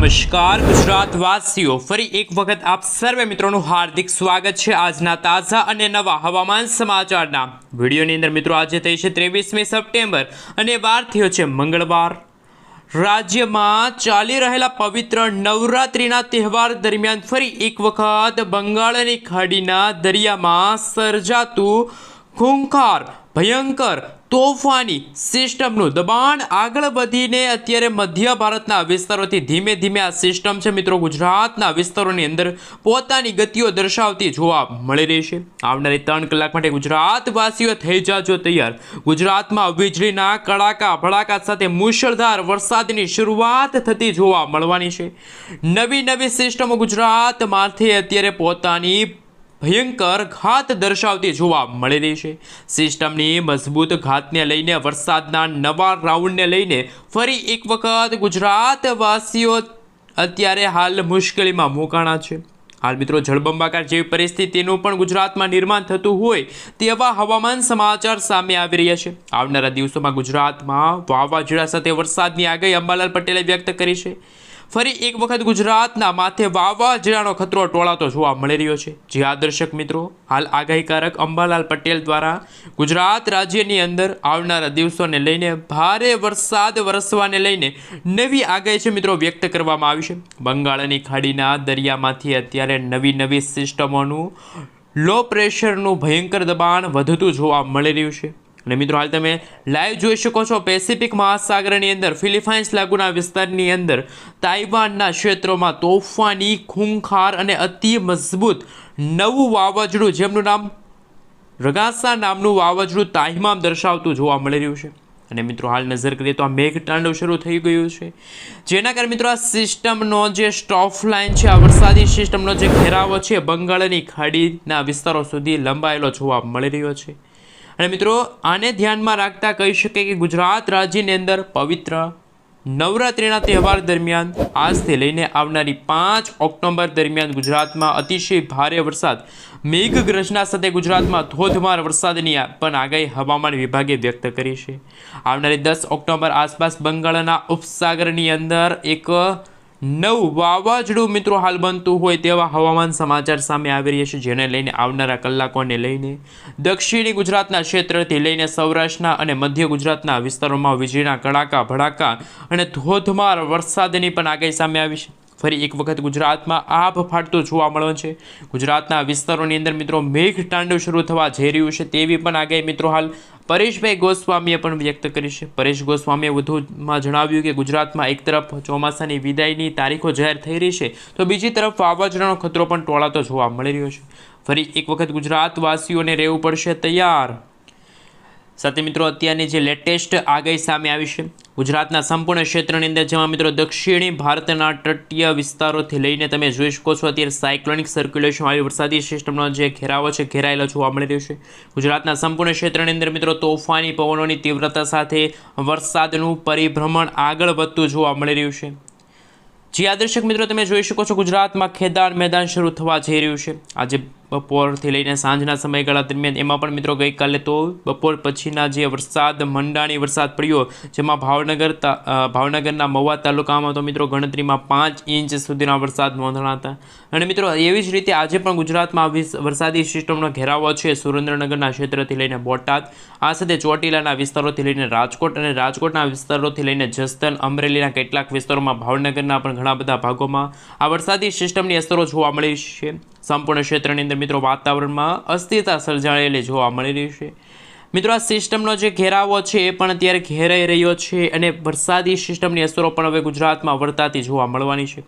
નમસ્કાર ગુજરાતવાસીઓ, ફરી એક વખત આપ સર્વે મિત્રોનું હાર્દિક સ્વાગત છે આજના તાજા અને નવા હવામાન સમાચારના વિડીયોની અંદર। મિત્રો આજે થઈ છે 23મી સપ્ટેમ્બર અને વાર થયો છે મંગળવાર। રાજ્યમાં ચાલી રહેલા પવિત્ર નવરાત્રિના તહેવાર દરમિયાન ફરી એક વખત બંગાળની ખાડીના દરિયામાં સર્જાતું ખૂંખાર ભયંકર તોફાની સિસ્ટમનું દબાણ આગળ વધીને અત્યારે મધ્ય ભારતના વિસ્તારોથી ધીમે ધીમે આ સિસ્ટમ છે મિત્રો ગુજરાતના વિસ્તારોની અંદર પોતાની ગતિઓ દર્શાવતી જોવા મળી રહી છે। આવનારી 3 કલાક માટે ગુજરાતવાસીઓ થઈ જાજો તૈયાર। ગુજરાતમાં વીજળીના કડાકા ભડાકા સાથે મુશળધાર વરસાદની શરૂઆત થતી જોવા મળવાની છે। નવી સિસ્ટમો ગુજરાત માથે અત્યારે પોતાની ભયંકર ઘાત દર્શાવતી જોવા મળી રહી છે। સિસ્ટમની મજબૂત ઘાતને લઈને વરસાદના નવા રાઉન્ડને લઈને ફરી એક વખત ગુજરાતવાસીઓ અત્યારે હાલ મુશ્કેલીમાં મુકાણા છે। હાલ મિત્રો જળબંબાકાર જેવી પરિસ્થિતિનું પણ ગુજરાતમાં નિર્માણ થતું હોય તેવા હવામાન સમાચાર સામે આવી રહ્યા છે। આવનારા દિવસોમાં ગુજરાતમાં વાવાઝોડા સાથે વરસાદની આગાહી અંબાલાલ પટેલે વ્યક્ત કરી છે। ફરી એક વખત ગુજરાતના માથે વાવાઝોડાનો ખતરો ટોળાતો જોવા મળી રહ્યો છે। જે આ દર્શક મિત્રો, હાલ આગાહીકારક અંબાલાલ પટેલ દ્વારા ગુજરાત રાજ્યની અંદર આવનારા દિવસોને લઈને ભારે વરસાદ વરસવાને લઈને નવી આગાહી છે મિત્રો વ્યક્ત કરવામાં આવી છે। બંગાળની ખાડીના દરિયામાંથી અત્યારે નવી સિસ્ટમોનું લો પ્રેશરનું ભયંકર દબાણ વધતું જોવા મળી રહ્યું છે। અને મિત્રો હાલ તમે લાઈવ જોઈ શકો છો પેસિફિક મહાસાગરની અંદર ફિલિપાઇન્સ લાગુના વિસ્તારની અંદર તાઇવાનના ક્ષેત્રોમાં તોફાની ખૂંખાર અને અતિ મજબૂત નવું વાવાઝોડું જેમનું નામ રગાસા નામનું વાવાઝોડું તાઇમામ દર્શાવતું જોવા મળી રહ્યું છે। અને મિત્રો હાલ નજર કરીએ તો આ મેઘતાંડવ શરૂ થઈ ગયું છે, જેના કારણે મિત્રો આ સિસ્ટમનો જે સ્ટોફ લાઇન છે, આ વરસાદી સિસ્ટમનો જે ઘેરાવો છે બંગાળની ખાડીના વિસ્તારો સુધી લંબાયેલો જોવા મળી રહ્યો છે। અને મિત્રો આને ધ્યાનમાં રાખતા કહી શકાય કે ગુજરાત રાજ્યની અંદર પવિત્ર નવરાત્રિના તહેવાર દરમિયાન આજથી લઈને આવનારી 5 ઓક્ટોબર દરમિયાન ગુજરાતમાં અતિશય ભારે વરસાદ મેઘગર્જના સાથે ગુજરાતમાં ધોધમાર વરસાદની પણ આગાહી હવામાન વિભાગે વ્યક્ત કરી છે। આવનારી 10 ઓક્ટોબર આસપાસ બંગાળના ઉપસાગરની અંદર એક નવું વાવાઝોડું મિત્રો હાલ બનતું હોય તેવા હવામાન સમાચાર સામે આવી રહ્યા છે, જેને લઈને આવનારા કલાકોને લઈને દક્ષિણી ગુજરાતના ક્ષેત્રથી લઈને સૌરાષ્ટ્રના અને મધ્ય ગુજરાતના વિસ્તારોમાં વીજળીના કડાકા ભડાકા અને ધોધમાર વરસાદની પણ આગાહી સામે આવી છે। ફરી એક વખત ગુજરાતમાં આભ ફાટતું જોવા મળવાનું છે। ગુજરાતના વિસ્તારોની અંદર મિત્રો મેઘતાંડવ શરૂ થવા જઈ રહ્યું છે તેવી પણ આગાહી મિત્રો હાલ પરેશભાઈ ગોસ્વામીએ પણ વ્યક્ત કરી છે। પરેશ ગોસ્વામીએ વધુમાં જણાવ્યું કે ગુજરાતમાં એક તરફ ચોમાસાની વિદાયની તારીખો જાહેર થઈ રહી છે તો બીજી તરફ વાવાઝોડાનો ખતરો પણ ટોળાતો જોવા મળી રહ્યો છે। ફરી એક વખત ગુજરાતવાસીઓને રહેવું પડશે તૈયાર। સાથે મિત્રો અત્યારની જે લેટેસ્ટ આગાહી સામે આવી છે ગુજરાતના સંપૂર્ણ ક્ષેત્રની અંદર, જેમાં મિત્રો દક્ષિણી ભારતના તટીય વિસ્તારોથી લઈને તમે જોઈ શકો છો અત્યારે સાયક્લોનિક સર્ક્યુલેશન વાળી વરસાદી સિસ્ટમનો જે ઘેરાવો છે ઘેરાયેલો જોવા મળી રહ્યો છે। ગુજરાતના સંપૂર્ણ ક્ષેત્રની અંદર મિત્રો તોફાની પવનોની તીવ્રતા સાથે વરસાદનું પરિભ્રમણ આગળ વધતું જોવા મળી રહ્યું છે। જે આ દર્શક મિત્રો તમે જોઈ શકો છો ગુજરાતમાં ખેદાન મેદાન શરૂ થવા જઈ રહ્યું છે આજે બપોરથી લઈને સાંજના સમયગાળા દરમિયાન। એમાં પણ મિત્રો ગઈકાલે તો બપોર પછીના જે વરસાદ મંડાણી વરસાદ પડ્યો, જેમાં ભાવનગરના મહુવા તાલુકામાં તો મિત્રો ગણતરીમાં 5 ઇંચ સુધીના વરસાદ નોંધાણા હતા। અને મિત્રો એવી જ રીતે આજે પણ ગુજરાતમાં વરસાદી સિસ્ટમનો ઘેરાવો છે સુરેન્દ્રનગરના ક્ષેત્રથી લઈને બોટાદ, આ સાથે ચોટીલાના વિસ્તારોથી લઈને રાજકોટ અને રાજકોટના વિસ્તારોથી લઈને જસદન, અમરેલીના કેટલાક વિસ્તારોમાં, ભાવનગરના પણ ઘણા બધા ભાગોમાં આ વરસાદી સિસ્ટમની અસરો જોવા મળી છે। સંપૂર્ણ ક્ષેત્રની અંદર મિત્રો વાતાવરણમાં અસ્થિરતા સર્જાયેલી જોવા મળી રહી છે। મિત્રો આ સિસ્ટમનો જે ઘેરાવો છે એ પણ અત્યારે ઘેરાઈ રહ્યો છે અને વરસાદી સિસ્ટમની અસરો પણ હવે ગુજરાતમાં વર્તાતી જોવા મળવાની છે।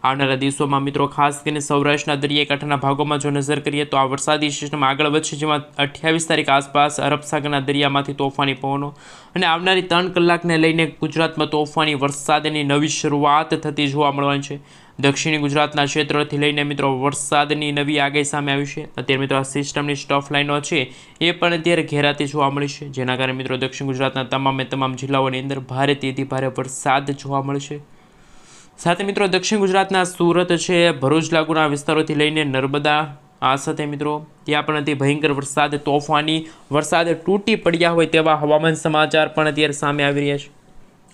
આવનારા દિવસોમાં મિત્રો ખાસ કરીને સૌરાષ્ટ્રના દરિયાકાંઠાના ભાગોમાં જો નજર કરીએ તો આ વરસાદી સિસ્ટમ આગળ વધશે, જેમાં 28 તારીખ આસપાસ અરબસાગરના દરિયામાંથી તોફાની પવનો અને આવનારી 3 કલાકને લઈને ગુજરાતમાં તોફાની વરસાદની નવી શરૂઆત થતી જોવા મળવાની છે। દક્ષિણી ગુજરાતના ક્ષેત્રોથી લઈને મિત્રો વરસાદની નવી આગાહી સામે આવી છે। અત્યારે મિત્રો આ સિસ્ટમની સ્ટોફ લાઇનો છે એ પણ અત્યારે ઘેરાતી જોવા મળી છે, જેના કારણે મિત્રો દક્ષિણ ગુજરાતના તમામ જિલ્લાઓની અંદર ભારેથી ભારે વરસાદ જોવા મળશે। સાથે મિત્રો દક્ષિણ ગુજરાતના સુરત છે, ભરૂચ લાગુના વિસ્તારોથી લઈને નર્મદા, આ સાથે મિત્રો ત્યાં પણ અતિ ભયંકર વરસાદ તોફાની વરસાદ તૂટી પડ્યા હોય તેવા હવામાન સમાચાર પણ અત્યારે સામે આવી રહ્યા છે।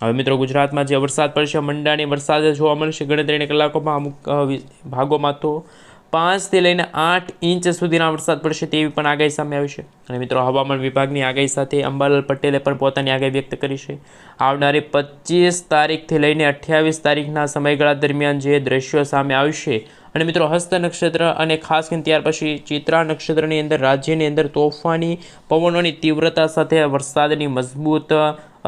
હવે મિત્રો ગુજરાતમાં જે વરસાદ પડશે મંડાણી વરસાદ જોવા મળશે ગણતરીના કલાકોમાં અમુક ભાગોમાં તો 5 થી લઈને 8 ઇંચ સુધીના વરસાદ પડશે તેવી પણ આગાહી સામે આવી છે. અને મિત્રો હવામાન વિભાગની આગાહી સાથે અંબાલાલ પટેલે પણ પોતાની આગાહી વ્યક્ત કરી છે. આવનારી 25 તારીખથી લઈને 28 તારીખના સમયગાળા દરમિયાન જે દ્રશ્યો સામે આવશે અને મિત્રો હસ્ત નક્ષત્ર અને ખાસ કરીને ત્યાર પછી ચિત્રા નક્ષત્રની અંદર રાજ્યની અંદર તોફાની પવનોની તીવ્રતા સાથે વરસાદની મજબૂત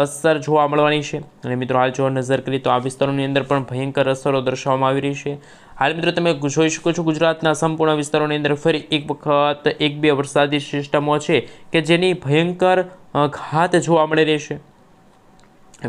અસર જોવા મળવાની છે. અને મિત્રો હાલ જો નજર કરીએ તો આ વિસ્તારોની અંદર પણ ભયંકર અસરો દર્શાવવામાં આવી રહી છે. હાલ મિત્રો તમે જોઈ શકો છો ગુજરાતના સંપૂર્ણ વિસ્તારોની અંદર ફરી એક વખત 1-2 વરસાદી સિસ્ટમો છે કે જેની ભયંકર ઘાત જોવા મળી રહી છે.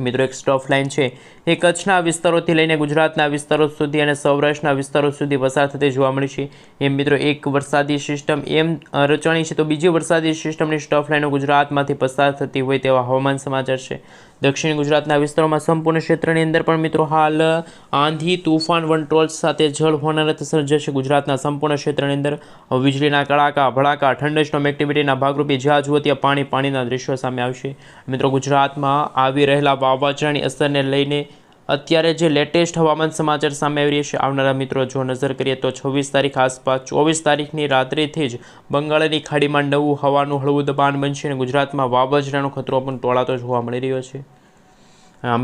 મિત્રો એક સ્ટફ લાઇન છે એ કચ્છના વિસ્તારોથી લઈને ગુજરાતના વિસ્તારો સુધી અને સૌરાષ્ટ્રના વિસ્તારો સુધી પસાર થતી જોવા મળી છે. એમ મિત્રો એક વરસાદી સિસ્ટમ એમ રચાણી છે તો બીજી વરસાદી સિસ્ટમની સ્ટફ લાઇનો ગુજરાતમાંથી પસાર થતી હોય તેવા હવામાન સમાચાર છે. દક્ષિણ ગુજરાતના વિસ્તારોમાં સંપૂર્ણ ક્ષેત્રની અંદર પણ મિત્રો હાલ આંધી તૂફાન વંટોળ સાથે જળ હોનારત સર્જાશે. ગુજરાતના સંપૂર્ણ ક્ષેત્રની અંદર વીજળીના કડાકા ભડાકા થંડરસ્ટોર્મ એક્ટિવિટીના ભાગરૂપે જ્યાં જુઓ ત્યાં પાણીના દ્રશ્યો સામે આવશે. મિત્રો ગુજરાતમાં આવી રહેલા વાવાઝોડાની અસરને લઈને અત્યારે જે લેટેસ્ટ હવામાન સમાચાર સામે આવી રહ્યા છે આવનારા મિત્રો જો નજર કરીએ તો 26 તારીખ આસપાસ 24 તારીખની રાત્રિથી જ બંગાળની ખાડીમાં નવું હવાનું હળવું દબાણ બનશે અને ગુજરાતમાં વાવાઝોડાનો ખતરો પણ ટોળાતો જોવા મળી રહ્યો છે.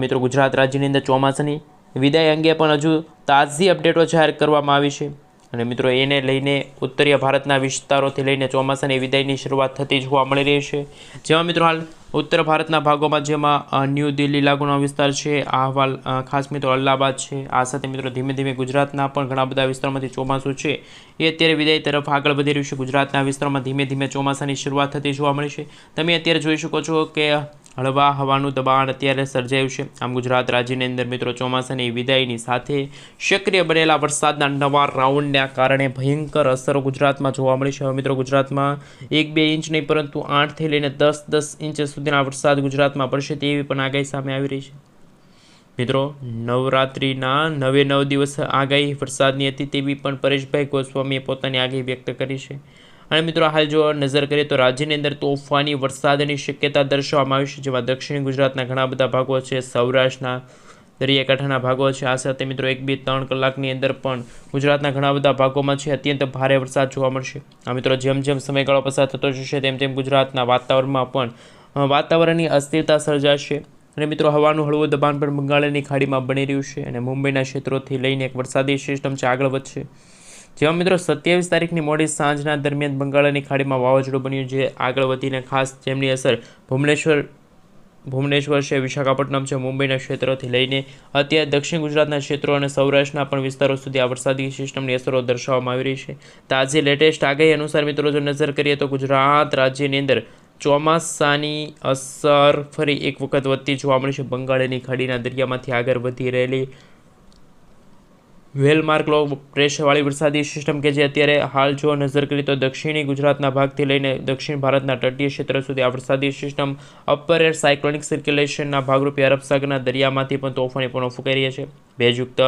મિત્રો ગુજરાત રાજ્યની અંદર ચોમાસાની વિદાય અંગે પણ હજુ તાજી અપડેટો જાહેર કરવામાં આવી છે અને મિત્રો એને લઈને ઉત્તરીય ભારતના વિસ્તારોથી લઈને ચોમાસાની વિદાયની શરૂઆત થતી જોવા મળી રહી છે. જેમાં મિત્રો હાલ ઉત્તર ભારતના ભાગોમાં જેમાં ન્યૂ દિલ્હી લાગુનો વિસ્તાર છે આ અહેવાલ ખાસ મિત્રો અલ્હાબાદ છે. આ સાથે મિત્રો ધીમે ધીમે ગુજરાતના પણ ઘણા બધા વિસ્તારોમાંથી ચોમાસું છે એ અત્યારે વિદાય તરફ આગળ વધી રહ્યું છે. ગુજરાતના વિસ્તારોમાં ધીમે ધીમે ચોમાસાની શરૂઆત થતી જોવા મળી છે. તમે અત્યારે જોઈ શકો છો કે હળવા હવાનું દબાણ અત્યારે સર્જાયું છે. આમ ગુજરાત રાજ્યની અંદર મિત્રો ચોમાસાની વિદાયની સાથે સક્રિય બનેલા વરસાદના નવા રાઉન્ડના કારણે ભયંકર અસરો ગુજરાતમાં જોવા મળી છે. હવે મિત્રો ગુજરાતમાં 1-2 ઇંચ નહીં પરંતુ 8થી લઈને 10-10 ઇંચ સુધીના વરસાદ ગુજરાતમાં પડશે તેવી પણ આગાહી સામે આવી રહી છે. મિત્રો નવરાત્રિના 9 દિવસ આગાહી વરસાદની હતી તેવી પણ પરેશભાઈ ગોસ્વામીએ પોતાની આગાહી વ્યક્ત કરી છે. અને મિત્રો હાલ જો નજર કરીએ તો રાજ્યની અંદર તોફાની વરસાદની શક્યતા દર્શાવવામાં આવી છે. જેમાં દક્ષિણ ગુજરાતના ઘણા બધા ભાગો છે, સૌરાષ્ટ્રના દરિયાકાંઠાના ભાગો છે. આ સાથે મિત્રો 1-2-3 કલાકની અંદર પણ ગુજરાતના ઘણા બધા ભાગોમાં છે અત્યંત ભારે વરસાદ જોવા મળશે. આ મિત્રો જેમ જેમ સમયગાળો પસાર થતો જશે તેમ તેમ ગુજરાતના વાતાવરણમાં પણ વાતાવરણની અસ્થિરતા સર્જાશે. અને મિત્રો હવાનું હળવું દબાણ પણ બંગાળની ખાડીમાં બની રહ્યું છે અને મુંબઈના ક્ષેત્રોથી લઈને એક વરસાદી સિસ્ટમ છે આગળ વધશે. જેમાં મિત્રો 27 તારીખની મોડી સાંજના દરમિયાન બંગાળની ખાડીમાં વાવાઝોડું બન્યું જે આગળ વધીને ખાસ જેમની અસર ભુવનેશ્વર છે, વિશાખાપટ્ટનમ છે, મુંબઈના ક્ષેત્રોથી લઈને અત્યારે દક્ષિણ ગુજરાતના ક્ષેત્રો અને સૌરાષ્ટ્રના પણ વિસ્તારો સુધી આ વરસાદી સિસ્ટમની અસરો દર્શાવવામાં આવી રહી છે. તાજી લેટેસ્ટ આગાહી અનુસાર મિત્રો જો નજર કરીએ તો ગુજરાત રાજ્યની અંદર ચોમાસાની અસર ફરી એક વખત વધતી જોવા મળશે. બંગાળની ખાડીના દરિયામાંથી આગળ વધી રહેલી વેલમાર્ક લો પ્રેશરવાળી વરસાદી સિસ્ટમ કે જે અત્યારે હાલ જો નજર કરીએ તો દક્ષિણી ગુજરાતના ભાગથી લઈને દક્ષિણ ભારતના તટીય ક્ષેત્ર સુધી આ વરસાદી સિસ્ટમ અપર એર સાયક્લોનિક સર્ક્યુલેશનના ભાગરૂપે અરબ સાગરના દરિયામાંથી પણ તોફાની પવનો ફૂંકાઈ રહ્યા છે. ભેજયુક્ત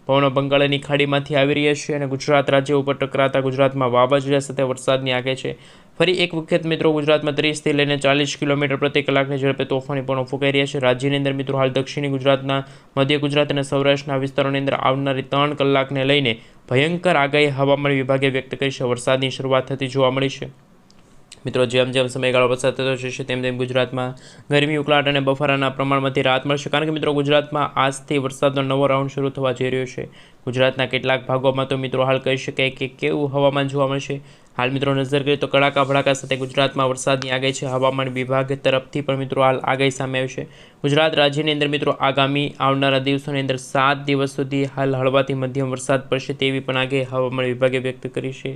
પવનો બંગાળની ખાડીમાંથી આવી રહ્યા છે અને ગુજરાત રાજ્ય ઉપર ટકરાતા ગુજરાતમાં વાવાઝોડા સાથે વરસાદની આગાહી છે. ફરી એક વખત મિત્રો ગુજરાતમાં 30થી લઈને 40 કિલોમીટર પ્રતિ કલાકની ઝડપે તોફાની પવનો ફૂંકાઈ રહ્યા છે. રાજ્યની અંદર મિત્રો હાલ દક્ષિણી ગુજરાતના, મધ્ય ગુજરાત અને સૌરાષ્ટ્રના વિસ્તારોની અંદર આવનારી 3 કલાકને લઈને ભયંકર આગાહી હવામાન વિભાગે વ્યક્ત કરી છે. વરસાદની શરૂઆત થતી જોવા મળી છે. મિત્રો જેમ જેમ સમયગાળો પસાર થતો જશે તેમ તેમ ગુજરાતમાં ગરમી ઉકળાટ અને બફારાના પ્રમાણમાંથી રાહત મળશે. કારણ કે મિત્રો ગુજરાતમાં આજથી વરસાદનો નવો રાઉન્ડ શરૂ થવા જઈ રહ્યો છે. ગુજરાતના કેટલાક ભાગોમાં તો મિત્રો હાલ કહી શકાય કે કેવું હવામાન જોવા મળશે. હાલ મિત્રો નજર કરીએ તો કડાકા ભડાકા સાથે ગુજરાતમાં વરસાદની આગાહી છે. હવામાન વિભાગ તરફથી પણ મિત્રો હાલ આગાહી સામે આવી છે. ગુજરાત રાજ્યની અંદર મિત્રો આગામી આવનારા દિવસોની અંદર 7 દિવસ સુધી હાલ હળવાથી મધ્યમ વરસાદ પડશે તેવી પણ આગાહી હવામાન વિભાગે વ્યક્ત કરી છે.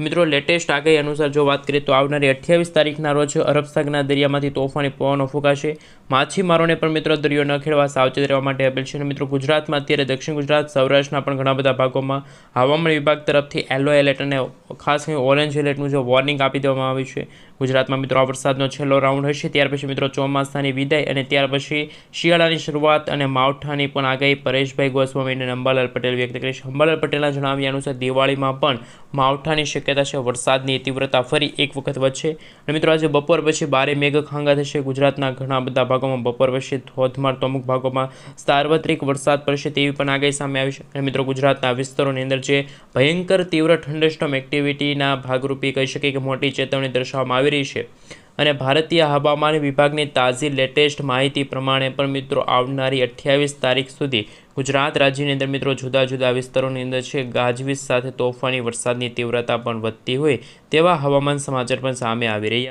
મિત્રો લેટેસ્ટ આગાહી અનુસાર જો વાત કરીએ તો આવનારી 28 તારીખના રોજ અરબ સાગરના દરિયામાંથી તોફાની પવનો ફૂંકાશે. માછીમારોને પણ મિત્રો દરિયો ન ખેડવા સાવચેત રહેવા માટે અપીલ છે. અને મિત્રો ગુજરાતમાં અત્યારે દક્ષિણ ગુજરાત, સૌરાષ્ટ્રના પણ ઘણા બધા ભાગોમાં હવામાન વિભાગ તરફથી યલો એલર્ટ અને ખાસ કરીને ઓરેન્જ એલર્ટનું જો વોર્નિંગ આપી દેવામાં આવ્યું છે. ગુજરાતમાં મિત્રો આ વરસાદનો છેલ્લો રાઉન્ડ હશે. ત્યાર પછી મિત્રો ચોમાસાની વિદાય અને ત્યાર પછી શિયાળાની શરૂઆત અને માવઠાની પણ આગાહી પરેશભાઈ ગોસ્વામી અને અંબાલાલ પટેલ વ્યક્ત કરી છે. અંબાલાલ પટેલના જણાવ્યા અનુસાર દિવાળીમાં પણ માવઠાની શક્યતા છે. વરસાદની તીવ્રતા ફરી એક વખત વધશે અને મિત્રો આજે બપોર પછી ભારે મેઘખાંગા થશે. ગુજરાતના ઘણા બધા ભાગોમાં બપોર પછી ધોધમાર તો અમુક ભાગોમાં સાર્વત્રિક વરસાદ પડશે તેવી પણ આગાહી સામે આવી છે. અને મિત્રો ગુજરાતના વિસ્તારોની અંદર જે ભયંકર તીવ્ર થંડરસ્ટોર્મ એક્ટિવિટીના ભાગરૂપે કહી શકીએ કે મોટી ચેતવણી દર્શાવવામાં આવી રહી છે. અને ભારતીય હવામાન વિભાગની તાજી લેટેસ્ટ માહિતી પ્રમાણે પણ મિત્રો આવનારી 28 તારીખ સુધી ગુજરાત રાજ્યની અંદર મિત્રો જુદા જુદા વિસ્તારોની અંદર છે ગાજવીજ સાથે તોફાની વરસાદની તીવ્રતા પણ વધતી હોય તેવા હવામાન સમાચાર પણ સામે આવી રહ્યા.